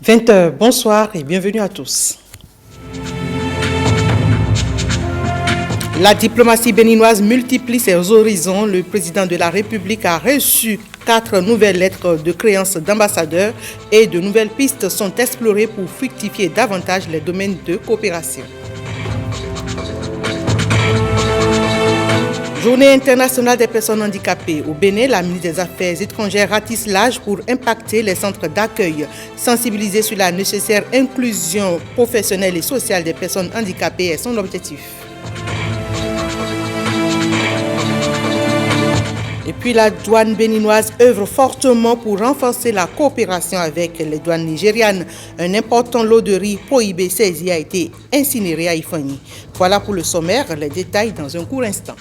20h, bonsoir et bienvenue à tous. La diplomatie béninoise multiplie ses horizons. Le président de la République a reçu 4 nouvelles lettres de créance d'ambassadeurs et de nouvelles pistes sont explorées pour fructifier davantage les domaines de coopération. Journée internationale des personnes handicapées. Au Bénin, la ministre des Affaires étrangères ratisse large pour impacter les centres d'accueil, sensibiliser sur la nécessaire inclusion professionnelle et sociale des personnes handicapées est son objectif. Et puis la douane béninoise œuvre fortement pour renforcer la coopération avec les douanes nigérianes. Un important lot de riz prohibé saisi a été incinéré à Ifani. Voilà pour le sommaire, les détails dans un court instant.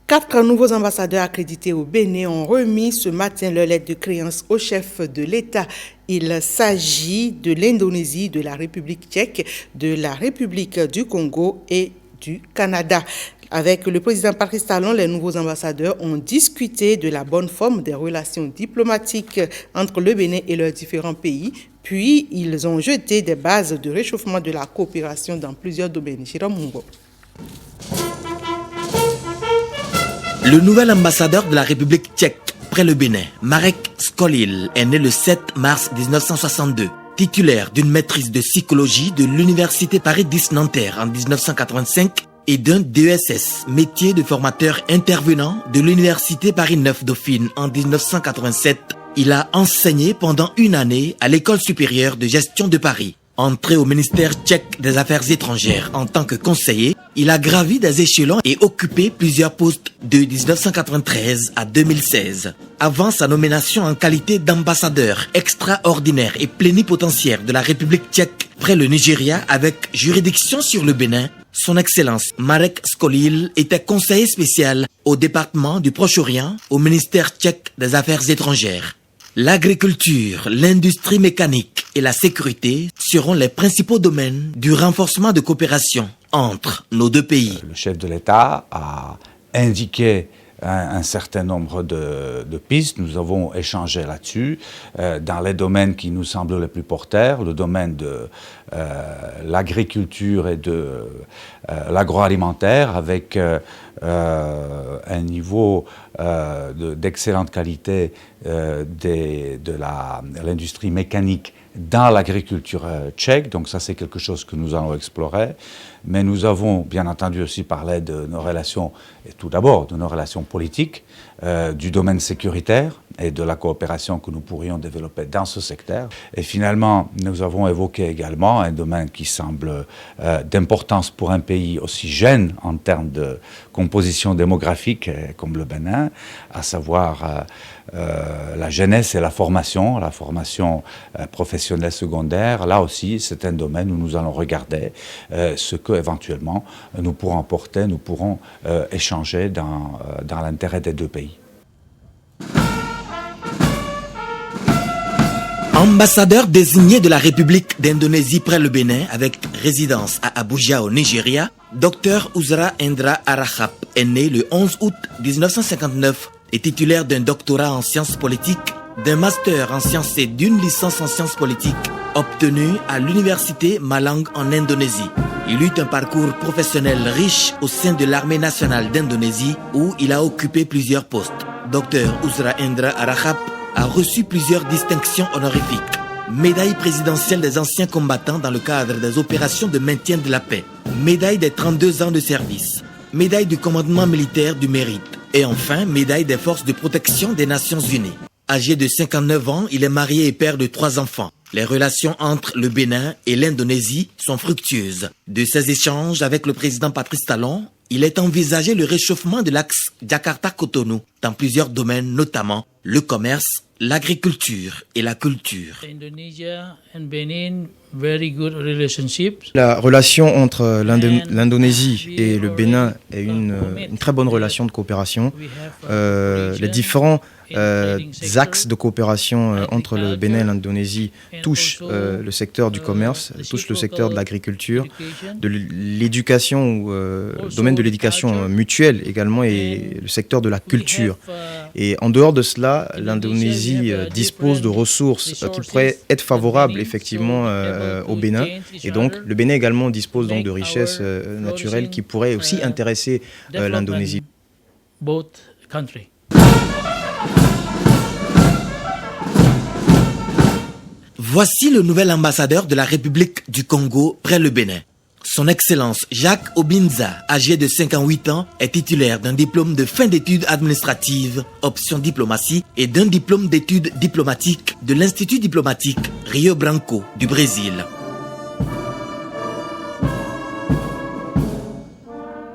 4 nouveaux ambassadeurs accrédités au Bénin ont remis ce matin leur lettre de créance au chef de l'État. Il s'agit de l'Indonésie, de la République tchèque, de la République du Congo et du Canada. Avec le président Patrice Talon, les nouveaux ambassadeurs ont discuté de la bonne forme des relations diplomatiques entre le Bénin et leurs différents pays. Puis, ils ont jeté des bases de réchauffement de la coopération dans plusieurs domaines. Jérôme Mungo. Le nouvel ambassadeur de la République tchèque près le Bénin, Marek Skolil, est né le 7 mars 1962. Titulaire d'une maîtrise de psychologie de l'Université Paris X Nanterre en 1985 et d'un DESS, métier de formateur intervenant de l'Université Paris 9 Dauphine en 1987, il a enseigné pendant une année à l'École supérieure de gestion de Paris. Entré au ministère tchèque des Affaires étrangères en tant que conseiller, il a gravi des échelons et occupé plusieurs postes de 1993 à 2016. Avant sa nomination en qualité d'ambassadeur extraordinaire et plénipotentiaire de la République tchèque près le Nigeria avec juridiction sur le Bénin, son Excellence Marek Skolil était conseiller spécial au département du Proche-Orient au ministère tchèque des Affaires étrangères. L'agriculture, l'industrie mécanique et la sécurité seront les principaux domaines du renforcement de coopération entre nos deux pays. Le chef de l'État a indiqué un certain nombre de pistes. Nous avons échangé là-dessus dans les domaines qui nous semblent les plus porteurs, le domaine de l'agriculture et de l'agroalimentaire avec un niveau d'excellente qualité de l'industrie mécanique dans l'agriculture tchèque. Donc ça, c'est quelque chose que nous allons explorer. Mais nous avons bien entendu aussi parlé de nos relations, et tout d'abord de nos relations politiques, du domaine sécuritaire et de la coopération que nous pourrions développer dans ce secteur. Et finalement, nous avons évoqué également un domaine qui semble d'importance pour un pays aussi jeune en termes de composition démographique comme le Bénin, à savoir la jeunesse et la formation professionnelle secondaire. Là aussi, c'est un domaine où nous allons regarder ce que éventuellement nous pourrons apporter, nous pourrons échanger dans l'intérêt des deux pays. Ambassadeur désigné de la République d'Indonésie près le Bénin avec résidence à Abuja au Nigeria, Dr Uzra Indra Arahap est né le 11 août 1959 et titulaire d'un doctorat en sciences politiques, d'un master en sciences et d'une licence en sciences politiques obtenue à l'université Malang en Indonésie. Il eut un parcours professionnel riche au sein de l'armée nationale d'Indonésie où il a occupé plusieurs postes. Dr Uzra Indra Arahap a reçu plusieurs distinctions honorifiques. Médaille présidentielle des anciens combattants dans le cadre des opérations de maintien de la paix. Médaille des 32 ans de service. Médaille du commandement militaire du mérite. Et enfin, médaille des forces de protection des Nations Unies. Âgé de 59 ans, il est marié et père de 3 enfants. Les relations entre le Bénin et l'Indonésie sont fructueuses. De ces échanges avec le président Patrice Talon, il est envisagé le réchauffement de l'axe Jakarta-Cotonou dans plusieurs domaines, notamment le commerce, l'agriculture et la culture. Indonesia and Benin very good relationship. La relation entre l'Indonésie et le Bénin est une très bonne relation de coopération. Les différents axes de coopération entre le Bénin et l'Indonésie touchent le secteur du commerce, touchent le secteur de l'agriculture, de l'éducation, ou le domaine de l'éducation mutuelle également, et le secteur de la culture. Et en dehors de cela, l'Indonésie dispose de ressources qui pourraient être favorables effectivement au Bénin. Et donc le Bénin également dispose donc de richesses naturelles qui pourraient aussi intéresser l'Indonésie. Both countries. Voici le nouvel ambassadeur de la République du Congo près le Bénin. Son Excellence Jacques Obinza, âgé de 58 ans, est titulaire d'un diplôme de fin d'études administratives, option diplomatie, et d'un diplôme d'études diplomatiques de l'Institut diplomatique Rio Branco du Brésil.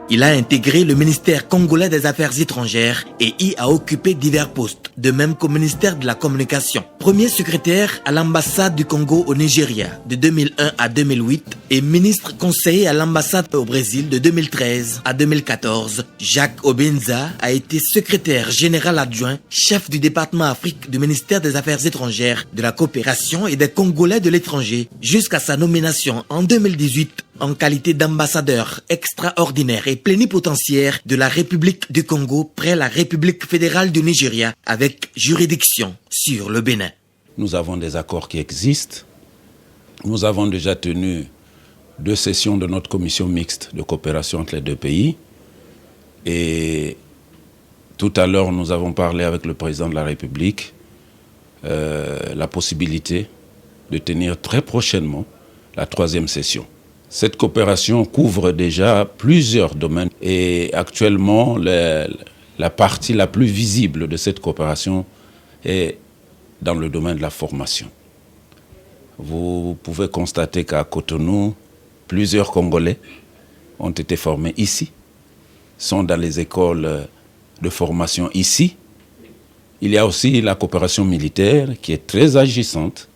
Il a intégré le ministère congolais des Affaires étrangères et y a occupé divers postes, de même qu'au ministère de la Communication. Premier secrétaire à l'ambassade du Congo au Nigeria de 2001 à 2008 et ministre conseiller à l'ambassade au Brésil de 2013 à 2014. Jacques Obinza a été secrétaire général adjoint, chef du département Afrique du ministère des Affaires étrangères, de la coopération et des Congolais de l'étranger jusqu'à sa nomination en 2018 en qualité d'ambassadeur extraordinaire et plénipotentiaire de la République du Congo près la République fédérale du Nigeria avec juridiction sur le Bénin. Nous avons des accords qui existent. Nous avons déjà tenu 2 sessions de notre commission mixte de coopération entre les 2 pays. Et tout à l'heure, nous avons parlé avec le président de la République la possibilité de tenir très prochainement la 3e session. Cette coopération couvre déjà plusieurs domaines et actuellement, la partie la plus visible de cette coopération est dans le domaine de la formation. Vous pouvez constater qu'à Cotonou, plusieurs Congolais ont été formés ici, sont dans les écoles de formation ici. Il y a aussi la coopération militaire qui est très agissante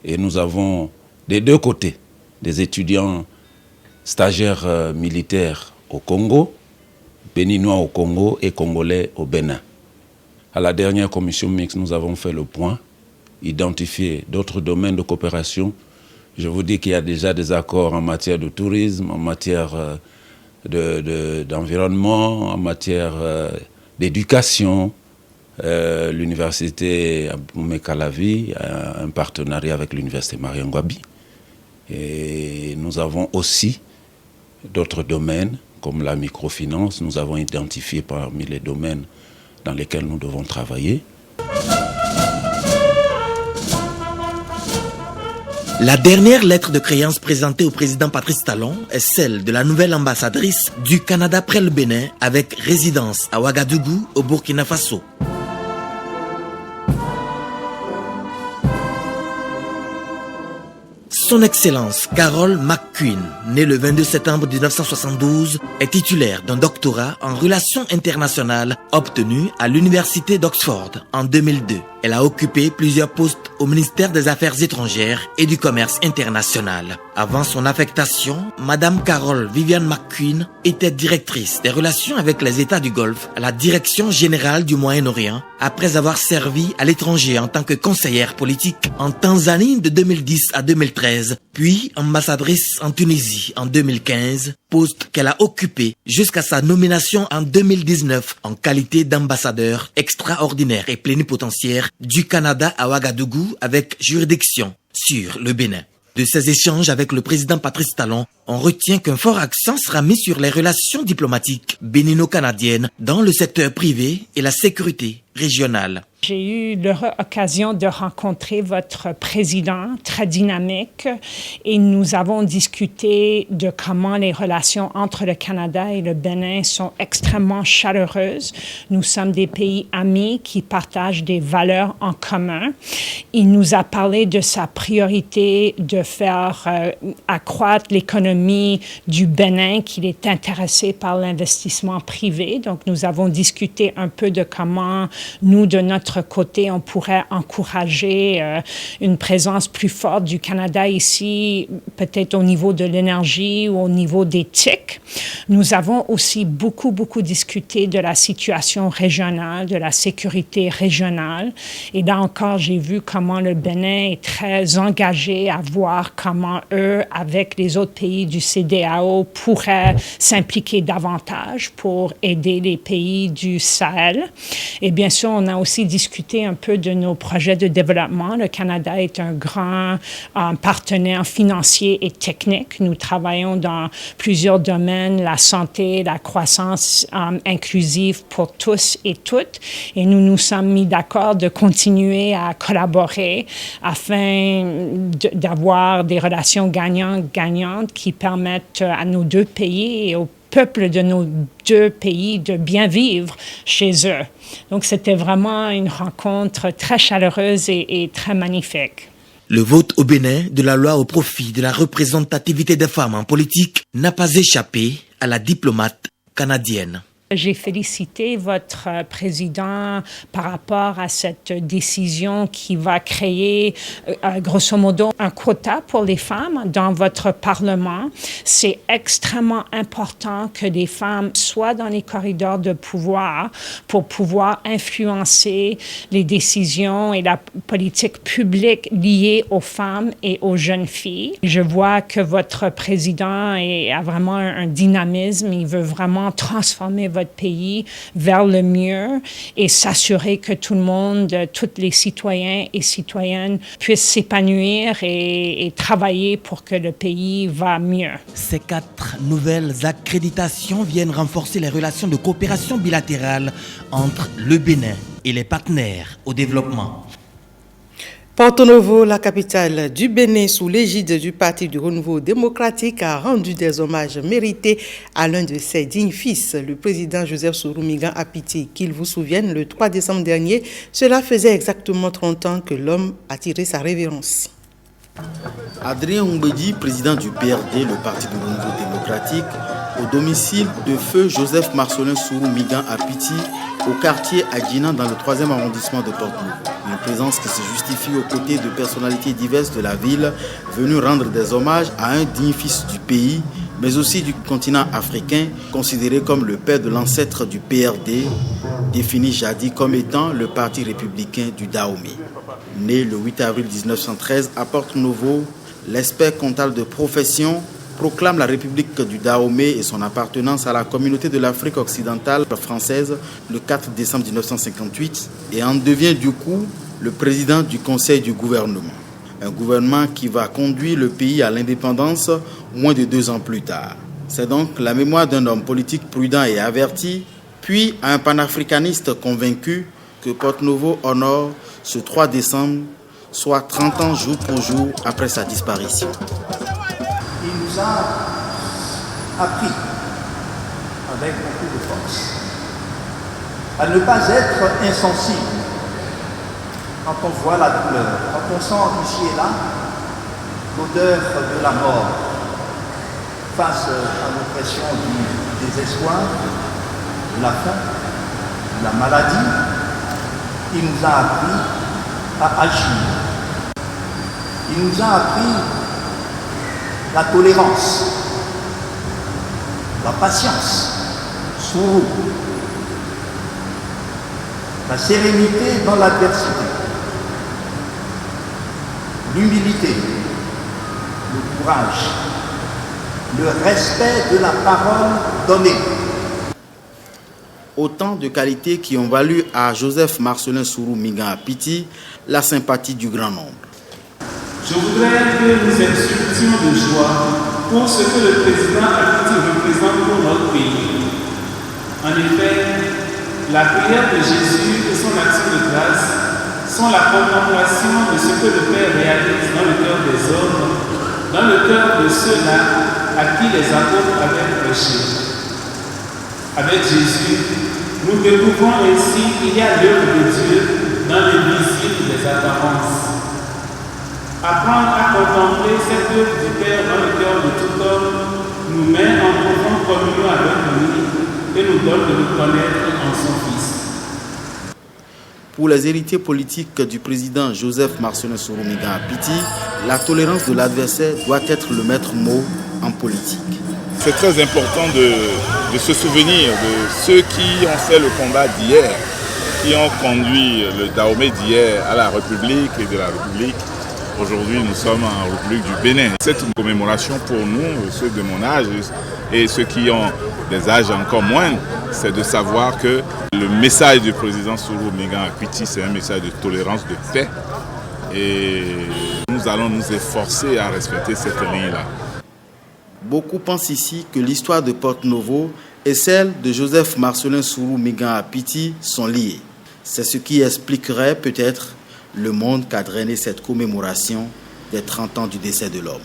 et nous avons des 2 côtés des étudiants stagiaires militaires au Congo, béninois au Congo et congolais au Bénin. À la dernière commission mixte, nous avons fait le point, identifié d'autres domaines de coopération. Je vous dis qu'il y a déjà des accords en matière de tourisme, en matière d'environnement, en matière d'éducation. L'université Aboumé Calavi a un partenariat avec l'université Marion Ngouabi. Et nous avons aussi d'autres domaines, comme la microfinance. Nous avons identifié parmi les domaines dans lesquels nous devons travailler. La dernière lettre de créance présentée au président Patrice Talon est celle de la nouvelle ambassadrice du Canada près le Bénin avec résidence à Ouagadougou au Burkina Faso. Son Excellence Carol McQueen, née le 22 septembre 1972, est titulaire d'un doctorat en relations internationales obtenu à l'Université d'Oxford en 2002. Elle a occupé plusieurs postes au ministère des Affaires étrangères et du Commerce international. Avant son affectation, Madame Carol Viviane McQueen était directrice des relations avec les États du Golfe à la Direction générale du Moyen-Orient, après avoir servi à l'étranger en tant que conseillère politique en Tanzanie de 2010 à 2013, puis ambassadrice en Tunisie en 2015, poste qu'elle a occupé jusqu'à sa nomination en 2019 en qualité d'ambassadeur extraordinaire et plénipotentiaire du Canada à Ouagadougou avec juridiction sur le Bénin. De ces échanges avec le président Patrice Talon, on retient qu'un fort accent sera mis sur les relations diplomatiques bénino-canadiennes dans le secteur privé et la sécurité régionale. J'ai eu l'occasion de rencontrer votre président, très dynamique, et nous avons discuté de comment les relations entre le Canada et le Bénin sont extrêmement chaleureuses. Nous sommes des pays amis qui partagent des valeurs en commun. Il nous a parlé de sa priorité de faire accroître l'économie du Bénin, qu'il est intéressé par l'investissement privé. Donc, nous avons discuté un peu de comment nous, de notre notre côté, on pourrait encourager une présence plus forte du Canada ici, peut-être au niveau de l'énergie ou au niveau d'éthique. Nous avons aussi beaucoup discuté de la situation régionale, de la sécurité régionale. Et là encore, j'ai vu comment le Bénin est très engagé à voir comment eux, avec les autres pays du CEDEAO, pourraient s'impliquer davantage pour aider les pays du Sahel. Et bien sûr, on a aussi discuté un peu de nos projets de développement. Le Canada est un grand partenaire financier et technique. Nous travaillons dans plusieurs domaines, la santé, la croissance inclusive pour tous et toutes. Et nous nous sommes mis d'accord de continuer à collaborer afin d'avoir des relations gagnantes qui permettent à nos deux pays et au peuple de nos deux pays de bien vivre chez eux. Donc, c'était vraiment une rencontre très chaleureuse et très magnifique. Le vote au Bénin de la loi au profit de la représentativité des femmes en politique n'a pas échappé à la diplomate canadienne. J'ai félicité votre président par rapport à cette décision qui va créer, grosso modo, un quota pour les femmes dans votre Parlement. C'est extrêmement important que les femmes soient dans les corridors de pouvoir pour pouvoir influencer les décisions et la politique publique liée aux femmes et aux jeunes filles. Je vois que votre président a vraiment un dynamisme. Il veut vraiment transformer votre pays vers le mieux et s'assurer que tout le monde, tous les citoyens et citoyennes puissent s'épanouir et travailler pour que le pays va mieux. Ces 4 nouvelles accréditations viennent renforcer les relations de coopération bilatérale entre le Bénin et les partenaires au développement. Porto Novo, la capitale du Bénin, sous l'égide du Parti du Renouveau démocratique, a rendu des hommages mérités à l'un de ses dignes fils, le président Joseph Sourou Migan Apiti. Qu'il vous souvienne, le 3 décembre dernier, cela faisait exactement 30 ans que l'homme a tiré sa révérence. Adrien Oumbedi, président du PRD, le Parti du Renouveau démocratique, au domicile de feu Joseph Marcelin Sourou Migan Apiti, au quartier Adjinan dans le 3e arrondissement de Porto-Novo. Une présence qui se justifie aux côtés de personnalités diverses de la ville venues rendre des hommages à un digne fils du pays, mais aussi du continent africain, considéré comme le père de l'ancêtre du PRD, défini jadis comme étant le parti républicain du Dahomey. Né le 8 avril 1913 à Porto-Novo, l'expert comptable de profession proclame la République du Dahomey et son appartenance à la communauté de l'Afrique occidentale française le 4 décembre 1958 et en devient du coup le président du Conseil du gouvernement. Un gouvernement qui va conduire le pays à l'indépendance moins de 2 ans plus tard. C'est donc la mémoire d'un homme politique prudent et averti, puis à un panafricaniste convaincu que Porto-Novo honore ce 3 décembre, soit 30 ans jour pour jour après sa disparition. Il nous a appris, avec beaucoup de force, à ne pas être insensible quand on voit la douleur, quand on sent ici et là l'odeur de la mort face à l'oppression du désespoir, de la faim, de la maladie. Il nous a appris à agir. Il nous a appris la tolérance, la patience, Sourou, la sérénité dans l'adversité, l'humilité, le courage, le respect de la parole donnée. Autant de qualités qui ont valu à Joseph Marcelin Sourou Migan Apiti la sympathie du grand nombre. Je voudrais que nous exultions de joie pour ce que le président Apiti représente pour notre pays. En effet, la prière de Jésus et son action de grâce sont la contemplation de ce que le Père réalise dans le cœur des hommes, dans le cœur de ceux-là à qui les apôtres avaient prêché. Avec Jésus, nous découvrons ainsi qu'il y a l'œuvre de Dieu dans l'invisible des apparences. Apprendre à contempler cette œuvre du Père dans le cœur de tout homme nous met en profonde communion avec lui et nous donne de nous connaître en son Fils. Pour les héritiers politiques du président Joseph Marcellin Soro Migan Apiti, la tolérance de l'adversaire doit être le maître mot en politique. C'est très important de se souvenir de ceux qui ont fait le combat d'hier, qui ont conduit le Dahomey d'hier à la République et de la République. Aujourd'hui, nous sommes en République du Bénin. Cette commémoration pour nous, ceux de mon âge et ceux qui ont des âges encore moindres, c'est de savoir que le message du président Soro Migan Apiti, c'est un message de tolérance, de paix. Et nous allons nous efforcer à respecter cette ligne-là. Beaucoup pensent ici que l'histoire de Porto-Novo et celle de Joseph Marcellin Soro Migan Apiti sont liées. C'est ce qui expliquerait peut-être le monde qu'a drainé cette commémoration des 30 ans du décès de l'homme.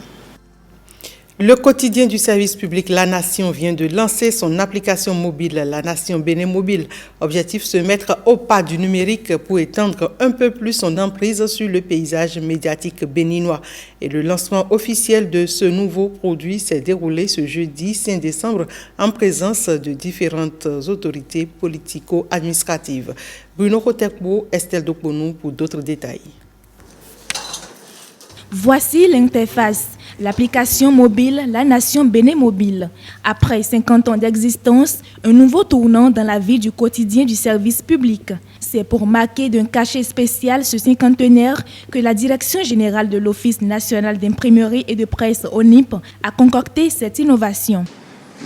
Le quotidien du service public La Nation vient de lancer son application mobile, La Nation Bénin Mobile. Objectif, se mettre au pas du numérique pour étendre un peu plus son emprise sur le paysage médiatique béninois. Et le lancement officiel de ce nouveau produit s'est déroulé ce jeudi 5 décembre en présence de différentes autorités politico-administratives. Bruno Kotekbo, Estelle Dokponou pour d'autres détails. Voici l'interface. L'application mobile La Nation Bénin Mobile. Après 50 ans d'existence, un nouveau tournant dans la vie du quotidien du service public. C'est pour marquer d'un cachet spécial ce cinquantenaire que la Direction générale de l'Office national d'imprimerie et de presse ONIP a concocté cette innovation.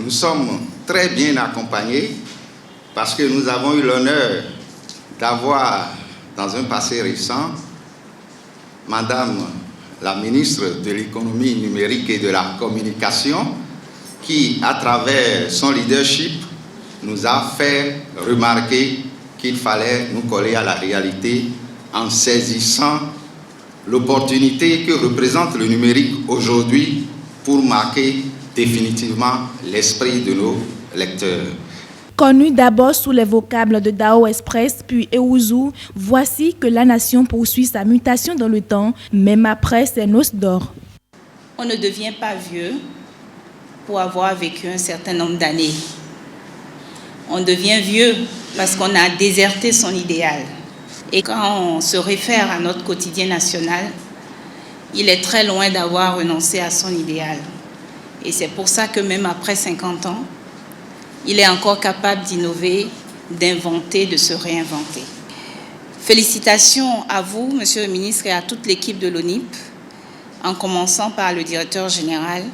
Nous sommes très bien accompagnés parce que nous avons eu l'honneur d'avoir, dans un passé récent, Madame la ministre de l'économie numérique et de la communication, qui, à travers son leadership, nous a fait remarquer qu'il fallait nous coller à la réalité en saisissant l'opportunité que représente le numérique aujourd'hui pour marquer définitivement l'esprit de nos lecteurs. Connu d'abord sous les vocables de Dao Express puis Eouzou, voici que La Nation poursuit sa mutation dans le temps, même après ses noces d'or. On ne devient pas vieux pour avoir vécu un certain nombre d'années. On devient vieux parce qu'on a déserté son idéal. Et quand on se réfère à notre quotidien national, il est très loin d'avoir renoncé à son idéal. Et c'est pour ça que même après 50 ans, il est encore capable d'innover, d'inventer, de se réinventer. Félicitations à vous, Monsieur le ministre, et à toute l'équipe de l'ONIP, en commençant par le directeur général,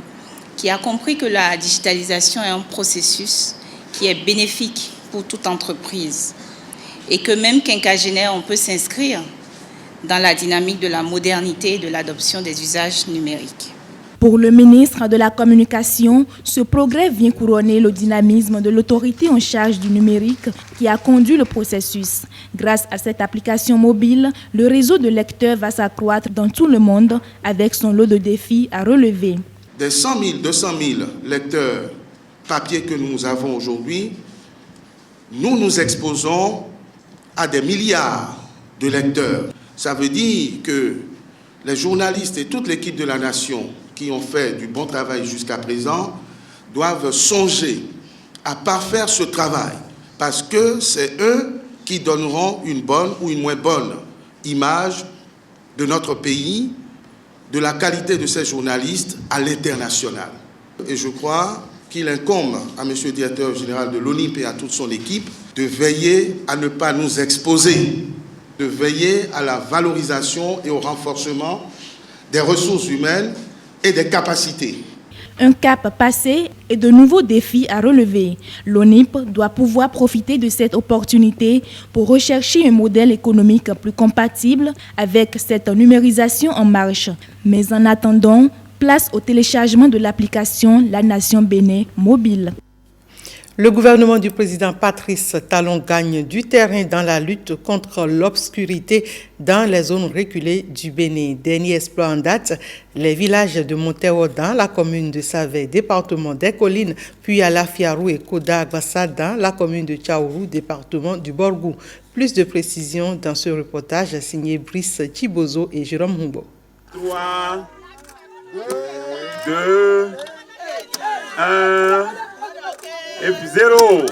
qui a compris que la digitalisation est un processus qui est bénéfique pour toute entreprise et que même quinquagénaire, on peut s'inscrire dans la dynamique de la modernité et de l'adoption des usages numériques. Pour le ministre de la Communication, ce progrès vient couronner le dynamisme de l'autorité en charge du numérique qui a conduit le processus. Grâce à cette application mobile, le réseau de lecteurs va s'accroître dans tout le monde avec son lot de défis à relever. Des 100 000, 200 000 lecteurs papier que nous avons aujourd'hui, nous nous exposons à des milliards de lecteurs. Ça veut dire que les journalistes et toute l'équipe de La Nation qui ont fait du bon travail jusqu'à présent doivent songer à parfaire ce travail parce que c'est eux qui donneront une bonne ou une moins bonne image de notre pays, de la qualité de ces journalistes à l'international. Et je crois qu'il incombe à M. le directeur général de l'ONIP et à toute son équipe de veiller à ne pas nous exposer, de veiller à la valorisation et au renforcement des ressources humaines et des capacités. Un cap passé et de nouveaux défis à relever. L'ONIP doit pouvoir profiter de cette opportunité pour rechercher un modèle économique plus compatible avec cette numérisation en marche. Mais en attendant, place au téléchargement de l'application La Nation Bénin Mobile. Le gouvernement du président Patrice Talon gagne du terrain dans la lutte contre l'obscurité dans les zones reculées du Bénin. Dernier exploit en date, les villages de Montero dans la commune de Savé, département des Collines, puis à Lafiarou et Koda-Agbassa dans la commune de Tchaourou, département du Borgou. Plus de précisions dans ce reportage signé Brice Chibozo et Jérôme Humbo. 3, 2, 1... et puis 0.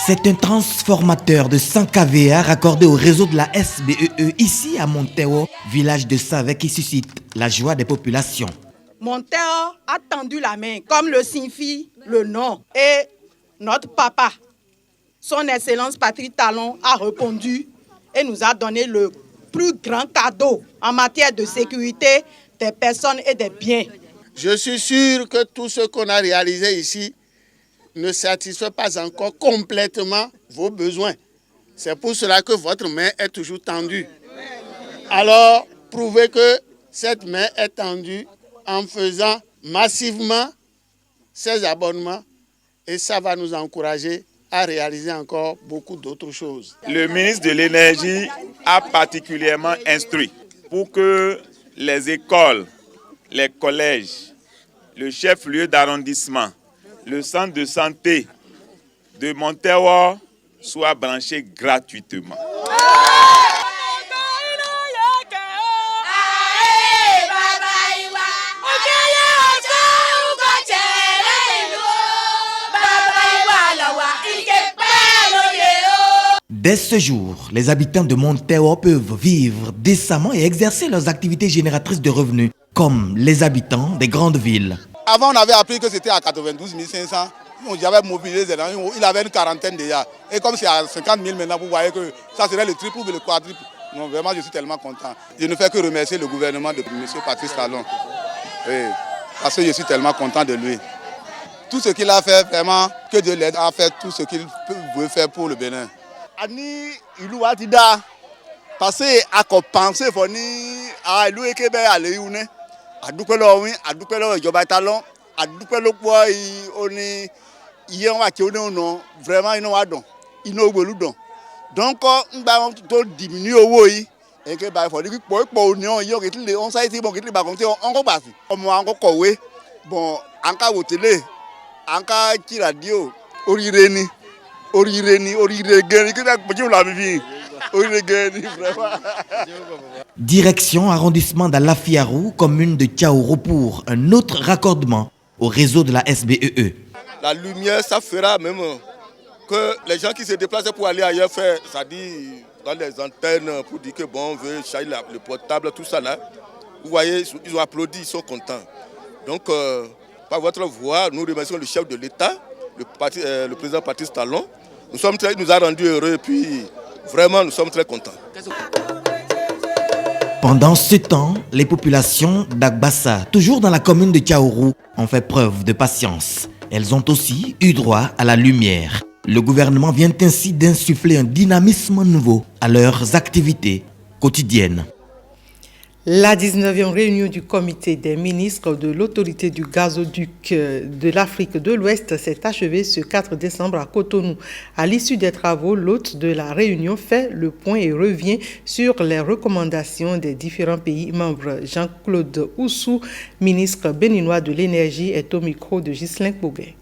C'est un transformateur de 100 kVA raccordé au réseau de la SBEE ici à Monteo, village de Savais qui suscite la joie des populations. Monteo a tendu la main, comme le signifie le nom. Et notre papa, son Excellence Patrice Talon, a répondu et nous a donné le plus grand cadeau en matière de sécurité des personnes et des biens. Je suis sûr que tout ce qu'on a réalisé ici ne satisfait pas encore complètement vos besoins. C'est pour cela que votre main est toujours tendue. Alors, prouvez que cette main est tendue en faisant massivement ces abonnements et ça va nous encourager à réaliser encore beaucoup d'autres choses. Le ministre de l'Énergie a particulièrement instruit pour que les écoles, les collèges, le chef-lieu d'arrondissement, le centre de santé de Monteo soient branchés gratuitement. Dès ce jour, les habitants de Monteo peuvent vivre décemment et exercer leurs activités génératrices de revenus, comme les habitants des grandes villes. Avant, on avait appris que c'était à 92 500. J'avais mobilisé, il avait une quarantaine déjà. Et comme c'est à 50 000 maintenant, vous voyez que ça serait le triple ou le quadruple. Non, vraiment, je suis tellement content. Je ne fais que remercier le gouvernement de M. Patrice Talon. Oui, parce que je suis tellement content de lui. Tout ce qu'il a fait, vraiment, que Dieu l'aide à faire tout ce qu'il veut faire pour le Bénin. Ani ìlú wa ti dá parce que a kò pensé fọ ní àwọn ìlú eke bẹ́ẹ̀ àlè yìí ní àdúpẹ́ lọ́wọ́ wín àdúpẹ́ lọ́wọ́ ìjọba Talon àdúpẹ́ ló pọ̀ òní iye wọn àti òní ọ̀nà vraiment inú wa dùn inú ògbólú dùn donc ńgbà wọn tó diminue owó yìí eke báyìí fọ ní pípọ̀ ipò òní ọ̀hún yìí kìtìlẹ̀ ọ̀hún sáyé tí kìtìlẹ̀ bàkàn tí ọ̀hún kọ́ gbà sí. ọmọ àwọn kọ̀wé bon à ń ká wò télé à ń ká kí rádíò oríire ni. Direction arrondissement d'Alafiarou, commune de Tchaourou pour un autre raccordement au réseau de la SBEE. La lumière, ça fera même que les gens qui se déplacent pour aller ailleurs faire, c'est-à-dire dans les antennes pour dire que bon, on veut charger le portable, tout ça là. Vous voyez, ils ont applaudi, ils sont contents. Donc, par votre voix, nous remercions le chef de l'État, le président Patrice Talon. Il nous a rendus heureux et puis vraiment nous sommes très contents. Pendant ce temps, les populations d'Agbassa, toujours dans la commune de Tchaourou, ont fait preuve de patience. Elles ont aussi eu droit à la lumière. Le gouvernement vient ainsi d'insuffler un dynamisme nouveau à leurs activités quotidiennes. La 19e réunion du comité des ministres de l'autorité du gazoduc de l'Afrique de l'Ouest s'est achevée ce 4 décembre à Cotonou. À l'issue des travaux, l'hôte de la réunion fait le point et revient sur les recommandations des différents pays membres. Jean-Claude Oussou, ministre béninois de l'énergie, est au micro de Ghislain Bobet.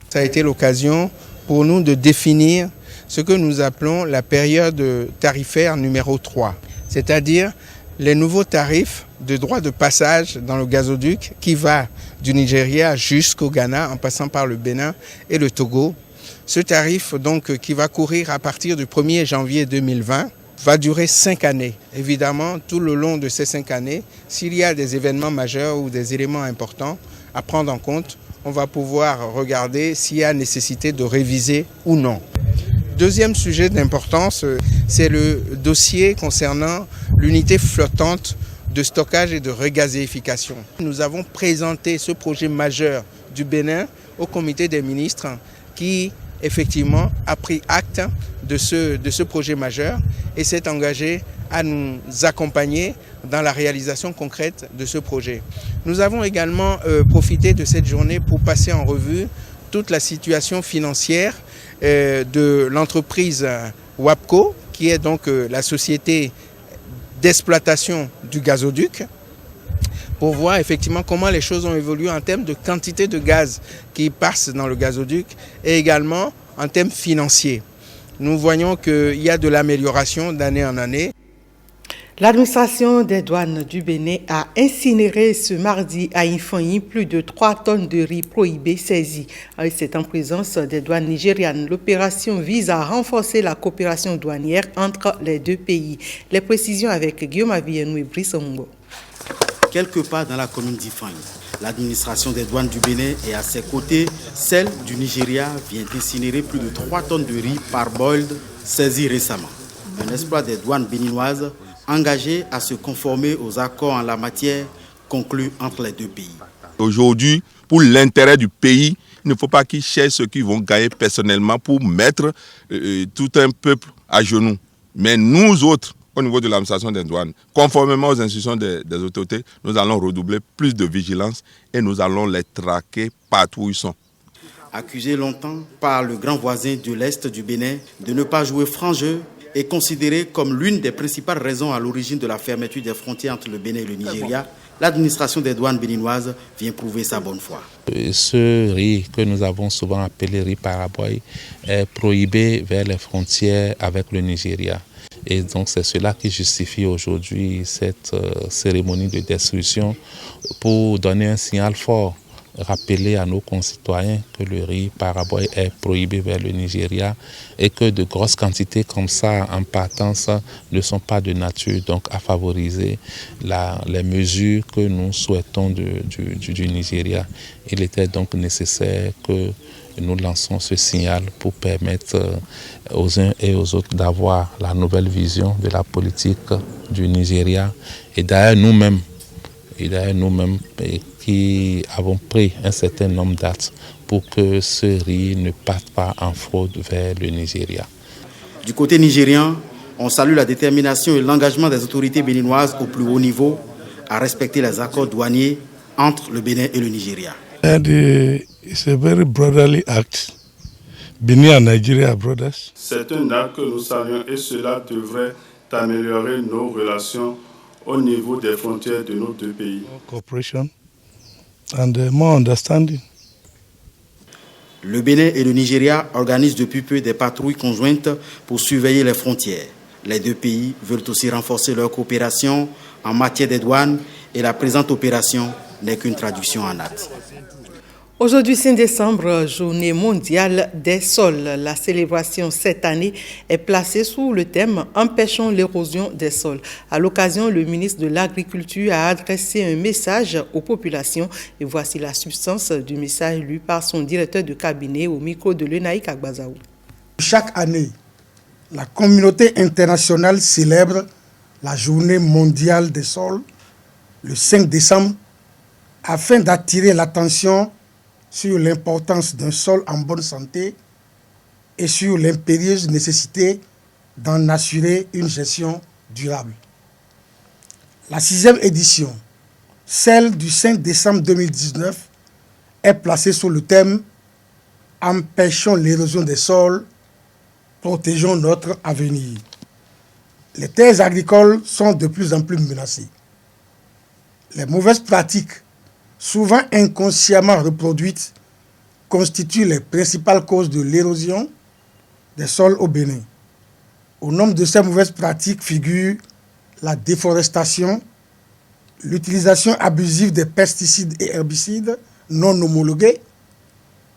Ça a été l'occasion pour nous de définir ce que nous appelons la période tarifaire numéro 3, c'est-à-dire les nouveaux tarifs de droit de passage dans le gazoduc qui va du Nigeria jusqu'au Ghana en passant par le Bénin et le Togo. Ce tarif donc qui va courir à partir du 1er janvier 2020 va durer 5 années. Évidemment, tout le long de ces 5 années, s'il y a des événements majeurs ou des éléments importants à prendre en compte, on va pouvoir regarder s'il y a nécessité de réviser ou non. Deuxième sujet d'importance, c'est le dossier concernant l'unité flottante de stockage et de regazéification. Nous avons présenté ce projet majeur du Bénin au comité des ministres qui, effectivement, a pris acte de ce projet majeur et s'est engagé à nous accompagner dans la réalisation concrète de ce projet. Nous avons également profité de cette journée pour passer en revue toute la situation financière de l'entreprise WAPCO, qui est donc la société d'exploitation du gazoduc, pour voir effectivement comment les choses ont évolué en termes de quantité de gaz qui passe dans le gazoduc et également en termes financiers. Nous voyons qu'il y a de l'amélioration d'année en année. L'administration des douanes du Bénin a incinéré ce mardi à Ifanyi plus de 3 tonnes de riz prohibé saisis. C'est en présence des douanes nigérianes. L'opération vise à renforcer la coopération douanière entre les deux pays. Les précisions avec Guillaume Avienou et Brice Ongo. Quelque part dans la commune d'Ifanyi, l'administration des douanes du Bénin et à ses côtés, celle du Nigeria vient d'incinérer plus de 3 tonnes de riz parboiled saisis récemment. Un exploit des douanes béninoises engagées à se conformer aux accords en la matière conclus entre les deux pays. Aujourd'hui, pour l'intérêt du pays, il ne faut pas qu'ils cherchent ceux qui vont gagner personnellement pour mettre tout un peuple à genoux. Mais nous autres, au niveau de l'administration des douanes, conformément aux instructions des autorités, nous allons redoubler plus de vigilance et nous allons les traquer partout où ils sont. Accusé longtemps par le grand voisin de l'Est du Bénin de ne pas jouer franc jeu, est considéré comme l'une des principales raisons à l'origine de la fermeture des frontières entre le Bénin et le Nigeria, l'administration des douanes béninoises vient prouver sa bonne foi. Ce riz que nous avons souvent appelé riz paraboy est prohibé vers les frontières avec le Nigeria. Et donc c'est cela qui justifie aujourd'hui cette cérémonie de destruction pour donner un signal fort, rappeler à nos concitoyens que le riz paraboy est prohibé vers le Nigeria et que de grosses quantités comme ça en partance ne sont pas de nature donc à favoriser les mesures que nous souhaitons du Nigeria. Il était donc nécessaire que nous lançons ce signal pour permettre aux uns et aux autres d'avoir la nouvelle vision de la politique du Nigeria et d'ailleurs nous-mêmes qui avons pris un certain nombre d'actes pour que ce riz ne parte pas en fraude vers le Nigeria. Du côté nigérien, on salue la détermination et l'engagement des autorités béninoises au plus haut niveau à respecter les accords douaniers entre le Bénin et le Nigeria. It's a very brotherly act. Benin and Nigeria are brothers. C'est un acte que nous saluons et cela devrait améliorer nos relations au niveau des frontières de nos deux pays. Cooperation and more understanding. Le Bénin et le Nigeria organisent depuis peu des patrouilles conjointes pour surveiller les frontières. Les deux pays veulent aussi renforcer leur coopération en matière des douanes et la présente opération n'est qu'une traduction en acte. Aujourd'hui, 5 décembre, journée mondiale des sols. La célébration cette année est placée sous le thème « Empêchons l'érosion des sols ». À l'occasion, le ministre de l'Agriculture a adressé un message aux populations. Et voici la substance du message lu par son directeur de cabinet au micro de Lenaïk Agbazaou. Chaque année, la communauté internationale célèbre la journée mondiale des sols le 5 décembre afin d'attirer l'attention sur l'importance d'un sol en bonne santé et sur l'impérieuse nécessité d'en assurer une gestion durable. La 6e édition, celle du 5 décembre 2019, est placée sous le thème « Empêchons l'érosion des sols, protégeons notre avenir ». Les terres agricoles sont de plus en plus menacées. Les mauvaises pratiques souvent inconsciemment reproduites, constituent les principales causes de l'érosion des sols au Bénin. Au nombre de ces mauvaises pratiques figurent la déforestation, l'utilisation abusive des pesticides et herbicides non homologués,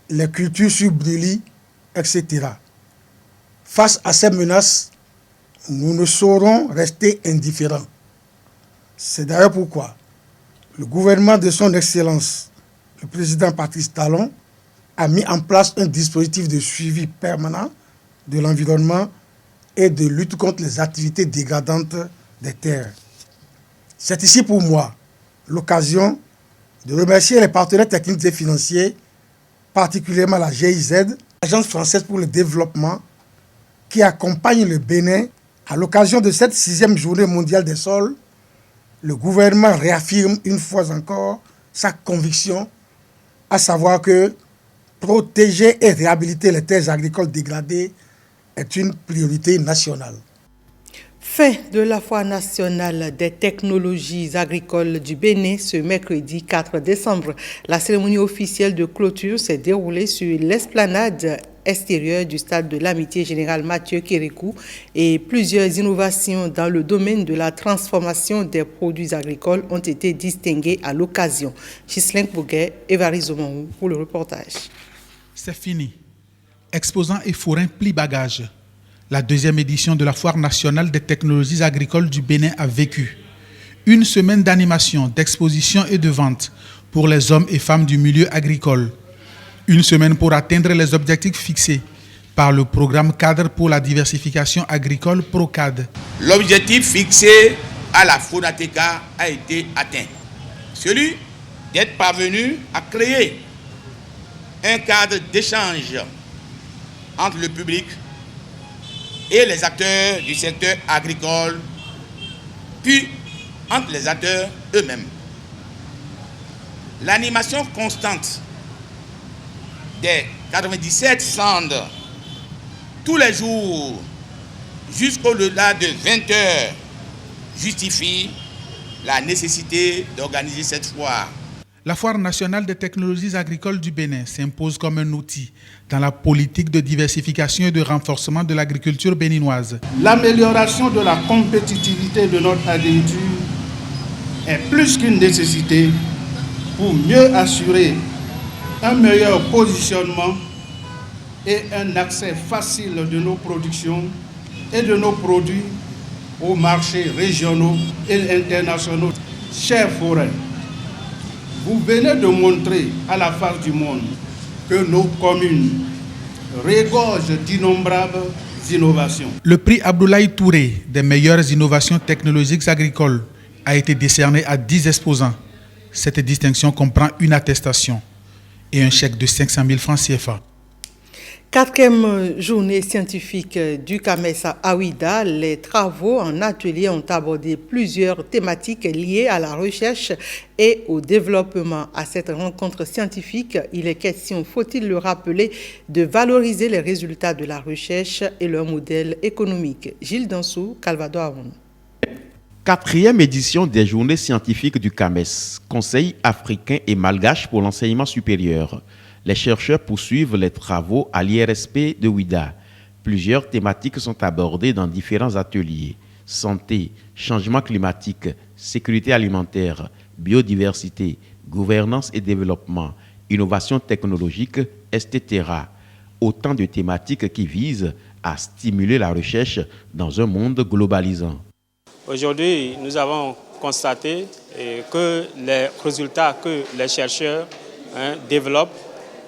les cultures sur brûlis, etc. Face à ces menaces, nous ne saurons rester indifférents. C'est d'ailleurs pourquoi le gouvernement de son Excellence, le président Patrice Talon, a mis en place un dispositif de suivi permanent de l'environnement et de lutte contre les activités dégradantes des terres. C'est ici pour moi l'occasion de remercier les partenaires techniques et financiers, particulièrement la GIZ, l'Agence française pour le développement, qui accompagne le Bénin à l'occasion de cette 6e journée mondiale des sols. Le gouvernement réaffirme une fois encore sa conviction, à savoir que protéger et réhabiliter les terres agricoles dégradées est une priorité nationale. Fin de la Foire nationale des technologies agricoles du Bénin ce mercredi 4 décembre. La cérémonie officielle de clôture s'est déroulée sur l'esplanade extérieur du stade de l'Amitié Général Mathieu Kérékou et plusieurs innovations dans le domaine de la transformation des produits agricoles ont été distinguées à l'occasion. Ghislain Bouguet, Évariste Zomanou pour le reportage. C'est fini. Exposants et forains plient bagages. La deuxième édition de la Foire nationale des technologies agricoles du Bénin a vécu. Une semaine d'animation, d'exposition et de vente pour les hommes et femmes du milieu agricole. Une semaine pour atteindre les objectifs fixés par le programme cadre pour la diversification agricole PROCAD. L'objectif fixé à la FONATECA a été atteint. Celui d'être parvenu à créer un cadre d'échange entre le public et les acteurs du secteur agricole, puis entre les acteurs eux-mêmes. L'animation constante des 97 stands tous les jours jusqu'au-delà de 20 heures justifie la nécessité d'organiser cette foire. La Foire nationale des technologies agricoles du Bénin s'impose comme un outil dans la politique de diversification et de renforcement de l'agriculture béninoise. L'amélioration de la compétitivité de notre agriculture est plus qu'une nécessité pour mieux assurer un meilleur positionnement et un accès facile de nos productions et de nos produits aux marchés régionaux et internationaux. Chers forains, vous venez de montrer à la face du monde que nos communes regorgent d'innombrables innovations. Le prix Abdoulaye Touré des meilleures innovations technologiques agricoles a été décerné à 10 exposants. Cette distinction comprend une attestation et un chèque de 500 000 francs CFA. Quatrième journée scientifique du CAMES à Ouida, les travaux en atelier ont abordé plusieurs thématiques liées à la recherche et au développement. À cette rencontre scientifique, il est question, faut-il le rappeler, de valoriser les résultats de la recherche et leur modèle économique. Gilles Dansou, Calvado Aoun. Quatrième édition des journées scientifiques du CAMES, Conseil africain et malgache pour l'enseignement supérieur. Les chercheurs poursuivent les travaux à l'IRSP de Ouida. Plusieurs thématiques sont abordées dans différents ateliers. Santé, changement climatique, sécurité alimentaire, biodiversité, gouvernance et développement, innovation technologique, etc. Autant de thématiques qui visent à stimuler la recherche dans un monde globalisant. Aujourd'hui, nous avons constaté que les résultats que les chercheurs développent,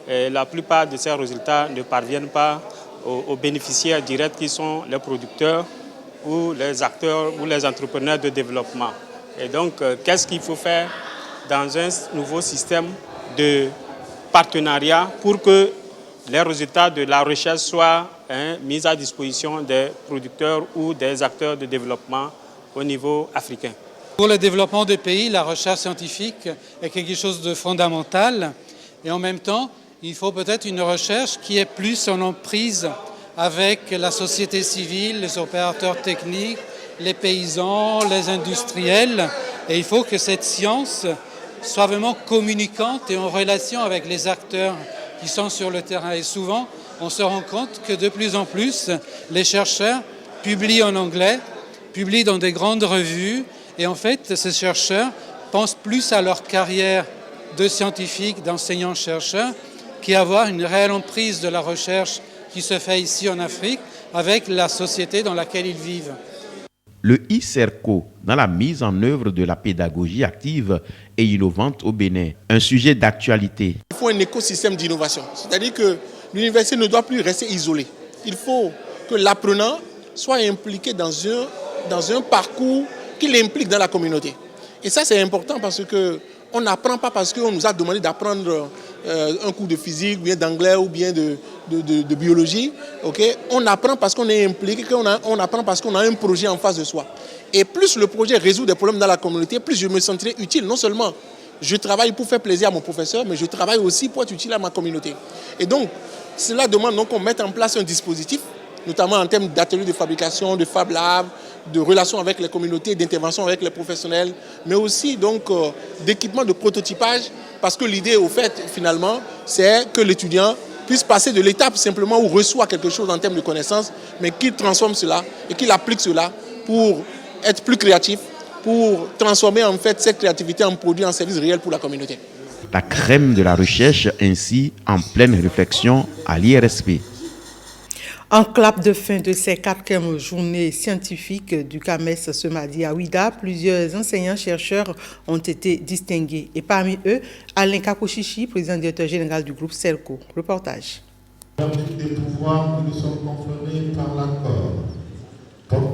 la plupart de ces résultats ne parviennent pas aux bénéficiaires directs qui sont les producteurs ou les acteurs ou les entrepreneurs de développement. Et donc, qu'est-ce qu'il faut faire dans un nouveau système de partenariat pour que les résultats de la recherche soient mis à disposition des producteurs ou des acteurs de développement au niveau africain? Pour le développement des pays, la recherche scientifique est quelque chose de fondamental et en même temps, il faut peut-être une recherche qui est plus en emprise avec la société civile, les opérateurs techniques, les paysans, les industriels. Et il faut que cette science soit vraiment communicante et en relation avec les acteurs qui sont sur le terrain. Et souvent, on se rend compte que de plus en plus, les chercheurs publient en anglais, publient dans des grandes revues. Et en fait, ces chercheurs pensent plus à leur carrière de scientifique, d'enseignant-chercheur, qu'avoir une réelle emprise de la recherche qui se fait ici en Afrique avec la société dans laquelle ils vivent. Le ICERCO dans la mise en œuvre de la pédagogie active et innovante au Bénin, un sujet d'actualité. Il faut un écosystème d'innovation, c'est-à-dire que l'université ne doit plus rester isolée. Il faut que l'apprenant soit impliqué dans un parcours qui l'implique dans la communauté. Et ça, c'est important parce qu'on n'apprend pas parce qu'on nous a demandé d'apprendre un cours de physique, ou bien d'anglais, ou bien de biologie. Okay? On apprend parce qu'on est impliqué, on apprend parce qu'on a un projet en face de soi. Et plus le projet résout des problèmes dans la communauté, plus je me sentirai utile. Non seulement je travaille pour faire plaisir à mon professeur, mais je travaille aussi pour être utile à ma communauté. Et donc, cela demande donc qu'on mette en place un dispositif, notamment en termes d'ateliers de fabrication, de Fab Lab, de relations avec les communautés, d'intervention avec les professionnels, mais aussi donc d'équipement de prototypage, parce que l'idée, au fait, finalement, c'est que l'étudiant puisse passer de l'étape simplement où reçoit quelque chose en termes de connaissances, mais qu'il transforme cela et qu'il applique cela pour être plus créatif, pour transformer en fait cette créativité en produit, en service réel pour la communauté. La crème de la recherche ainsi en pleine réflexion à l'IRSP. En clap de fin de ces 4e journées scientifiques du CAMES ce mardi à Ouida, plusieurs enseignants-chercheurs ont été distingués. Et parmi eux, Alain Kakochichi, président directeur général du groupe CELCO. Reportage. Des pouvoirs qui nous sont conférés par l'accord.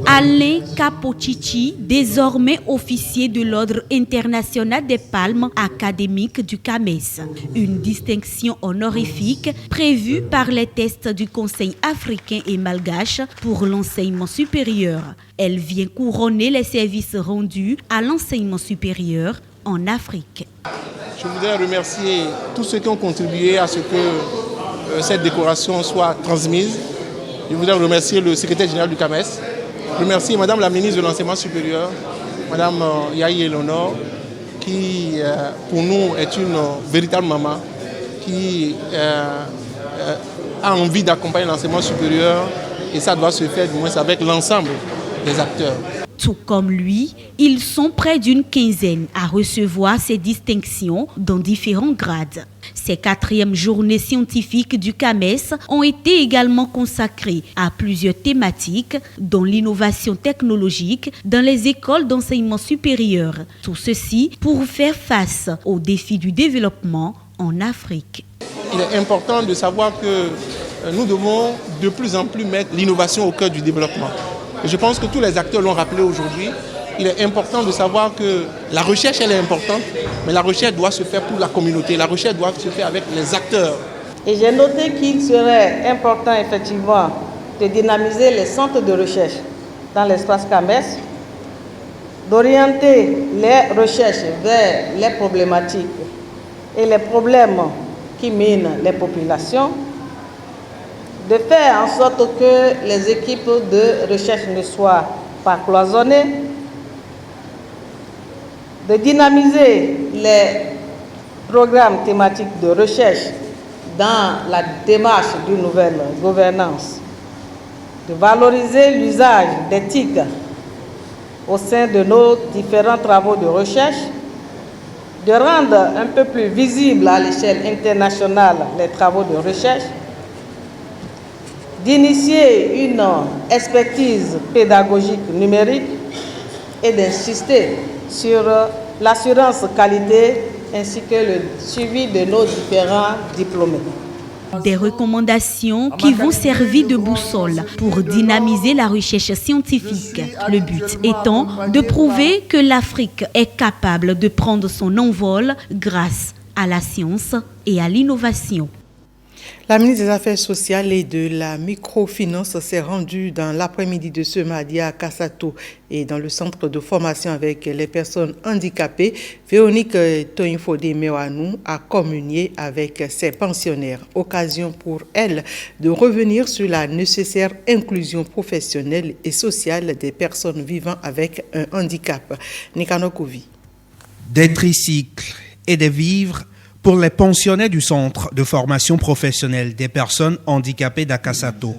Alain Kapochichi, désormais officier de l'Ordre international des palmes académiques du CAMES. Une distinction honorifique prévue par les tests du Conseil africain et malgache pour l'enseignement supérieur. Elle vient couronner les services rendus à l'enseignement supérieur en Afrique. Je voudrais remercier tous ceux qui ont contribué à ce que cette décoration soit transmise. Je voudrais remercier le secrétaire général du CAMES. Je remercie Madame la ministre de l'Enseignement supérieur, Madame Yahi Eleonore, qui pour nous est une véritable maman, qui a envie d'accompagner l'enseignement supérieur et ça doit se faire du moins avec l'ensemble des acteurs. Tout comme lui, ils sont près d'une quinzaine à recevoir ces distinctions dans différents grades. Ces 4e journées scientifiques du CAMES ont été également consacrées à plusieurs thématiques, dont l'innovation technologique dans les écoles d'enseignement supérieur. Tout ceci pour faire face aux défis du développement en Afrique. Il est important de savoir que nous devons de plus en plus mettre l'innovation au cœur du développement. Et je pense que tous les acteurs l'ont rappelé aujourd'hui. Il est important de savoir que la recherche, elle est importante, mais la recherche doit se faire pour la communauté. La recherche doit se faire avec les acteurs. Et j'ai noté qu'il serait important, effectivement, de dynamiser les centres de recherche dans l'espace CAMES, d'orienter les recherches vers les problématiques et les problèmes qui minent les populations, de faire en sorte que les équipes de recherche ne soient pas cloisonnées, de dynamiser les programmes thématiques de recherche dans la démarche d'une nouvelle gouvernance, de valoriser l'usage d'éthique au sein de nos différents travaux de recherche, de rendre un peu plus visible à l'échelle internationale les travaux de recherche, d'initier une expertise pédagogique numérique et d'insister sur l'assurance qualité ainsi que le suivi de nos différents diplômés. Des recommandations qui vont servir de boussole pour dynamiser la recherche scientifique. Le but étant de prouver que l'Afrique est capable de prendre son envol grâce à la science et à l'innovation. La ministre des Affaires sociales et de la microfinance s'est rendue dans l'après-midi de ce mardi à Kassato et dans le centre de formation avec les personnes handicapées. Véronique Toinfode-Mewanou a communié avec ses pensionnaires. Occasion pour elle de revenir sur la nécessaire inclusion professionnelle et sociale des personnes vivant avec un handicap. Nikano Kouvi. Des tricycles et des vivres pour les pensionnaires du centre de formation professionnelle des personnes handicapées d'Akassato.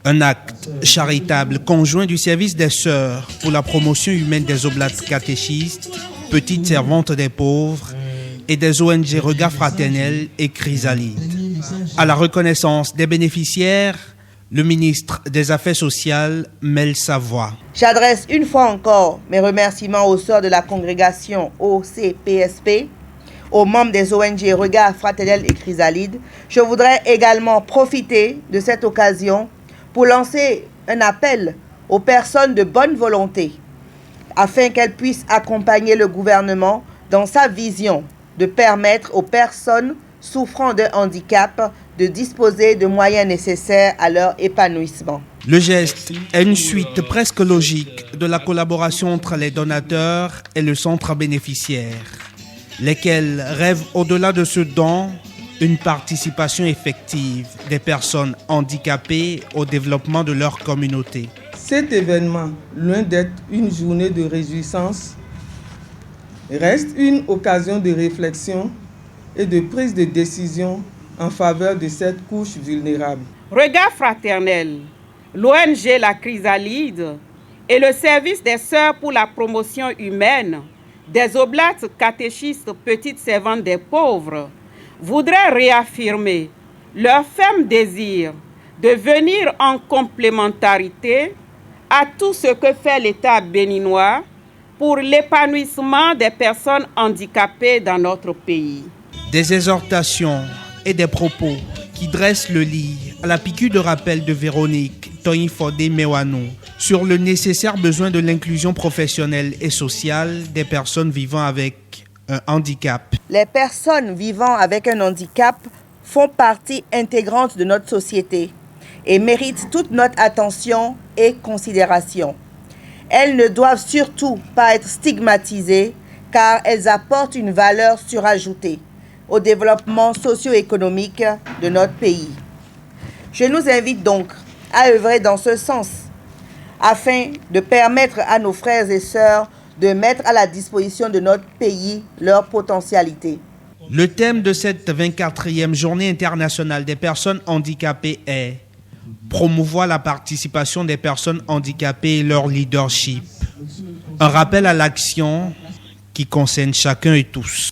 Un acte charitable conjoint du service des sœurs pour la promotion humaine des oblates catéchistes, petites servantes des pauvres et des ONG Regard Fraternel et Chrysalide. À la reconnaissance des bénéficiaires, le ministre des Affaires sociales mêle sa voix. J'adresse une fois encore mes remerciements aux sœurs de la congrégation OCPSP, aux membres des ONG Regard Fraternel et Chrysalide. Je voudrais également profiter de cette occasion pour lancer un appel aux personnes de bonne volonté afin qu'elles puissent accompagner le gouvernement dans sa vision de permettre aux personnes souffrant de handicap de disposer de moyens nécessaires à leur épanouissement. Le geste est une suite presque logique de la collaboration entre les donateurs et le centre bénéficiaire, lesquels rêvent au-delà de ce don une participation effective des personnes handicapées au développement de leur communauté. Cet événement, loin d'être une journée de réjouissance, reste une occasion de réflexion et de prise de décision en faveur de cette couche vulnérable. Regard fraternel, l'ONG La Chrysalide et le service des Sœurs pour la promotion humaine, des Oblates catéchistes Petites Servantes des pauvres, voudraient réaffirmer leur ferme désir de venir en complémentarité à tout ce que fait l'État béninois pour l'épanouissement des personnes handicapées dans notre pays. Des exhortations et des propos qui dressent le lit à la piqûre de rappel de Véronique Toyin-Fodé Mewanou sur le nécessaire besoin de l'inclusion professionnelle et sociale des personnes vivant avec un handicap. Les personnes vivant avec un handicap font partie intégrante de notre société et méritent toute notre attention et considération. Elles ne doivent surtout pas être stigmatisées car elles apportent une valeur surajoutée au développement socio-économique de notre pays. Je nous invite donc à œuvrer dans ce sens afin de permettre à nos frères et sœurs de mettre à la disposition de notre pays leurs potentialités. Le thème de cette 24e journée internationale des personnes handicapées est promouvoir la participation des personnes handicapées et leur leadership. Un rappel à l'action qui concerne chacun et tous.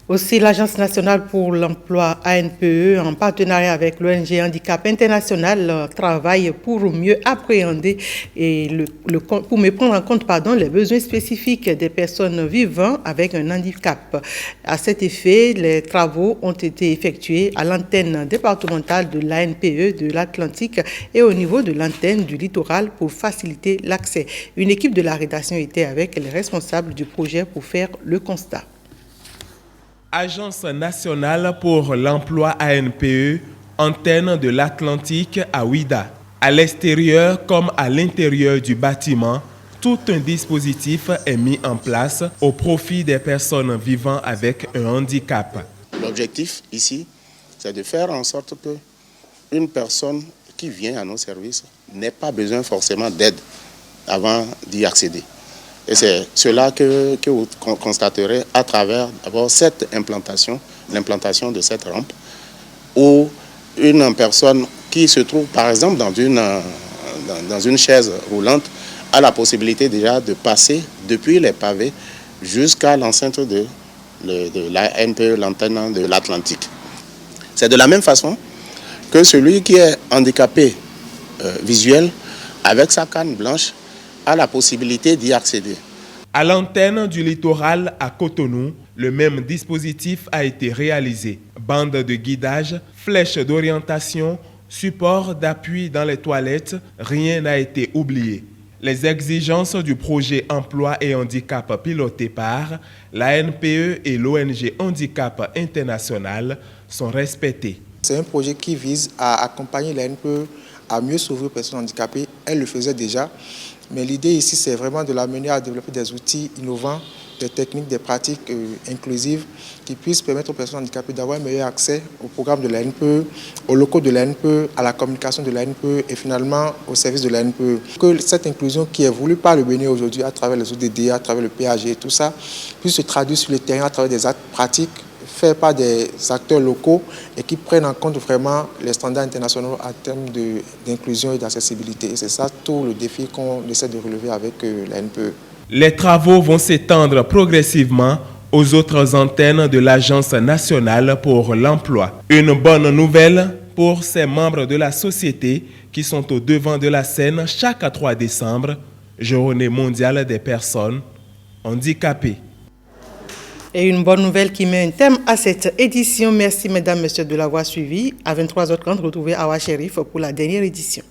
Aussi, l'Agence nationale pour l'emploi ANPE, en partenariat avec l'ONG Handicap International, travaille pour mieux appréhender et pour mieux prendre en compte les besoins spécifiques des personnes vivant avec un handicap. À cet effet, les travaux ont été effectués à l'antenne départementale de l'ANPE de l'Atlantique et au niveau de l'antenne du littoral pour faciliter l'accès. Une équipe de la rédaction était avec les responsables du projet pour faire le constat. Agence nationale pour l'emploi ANPE, antenne de l'Atlantique à Ouida. À l'extérieur comme à l'intérieur du bâtiment, tout un dispositif est mis en place au profit des personnes vivant avec un handicap. L'objectif ici, c'est de faire en sorte que une personne qui vient à nos services n'ait pas besoin forcément d'aide avant d'y accéder. Et c'est cela que vous constaterez à travers d'abord cette implantation, l'implantation de cette rampe, où une personne qui se trouve par exemple dans une chaise roulante a la possibilité déjà de passer depuis les pavés jusqu'à l'enceinte de l'ANPE, l'antenne de l'Atlantique. C'est de la même façon que celui qui est handicapé visuel, avec sa canne blanche, a la possibilité d'y accéder. À l'antenne du littoral à Cotonou, le même dispositif a été réalisé. Bande de guidage, flèches d'orientation, support d'appui dans les toilettes, rien n'a été oublié. Les exigences du projet Emploi et Handicap piloté par l'ANPE et l'ONG Handicap International sont respectées. C'est un projet qui vise à accompagner l'ANPE à mieux s'ouvrir aux personnes handicapées. Elle le faisait déjà. Mais l'idée ici, c'est vraiment de l'amener à développer des outils innovants, des techniques, des pratiques inclusives qui puissent permettre aux personnes handicapées d'avoir un meilleur accès au programme de l'ANPE, aux locaux de l'ANPE, à la communication de l'ANPE et finalement au service de l'ANPE. Que cette inclusion qui est voulue par le Bénin aujourd'hui à travers les ODD, à travers le PAG et tout ça, puisse se traduire sur le terrain à travers des actes pratiques faits par des acteurs locaux et qui prennent en compte vraiment les standards internationaux en termes d'inclusion et d'accessibilité. Et c'est ça tout le défi qu'on essaie de relever avec l'ANPE. Les travaux vont s'étendre progressivement aux autres antennes de l'Agence nationale pour l'emploi. Une bonne nouvelle pour ces membres de la société qui sont au devant de la scène chaque 3 décembre, Journée mondiale des personnes handicapées. Et une bonne nouvelle qui met un thème à cette édition. Merci mesdames, messieurs de l'avoir suivi. À 23h30, retrouvez Awa Sherif pour la dernière édition.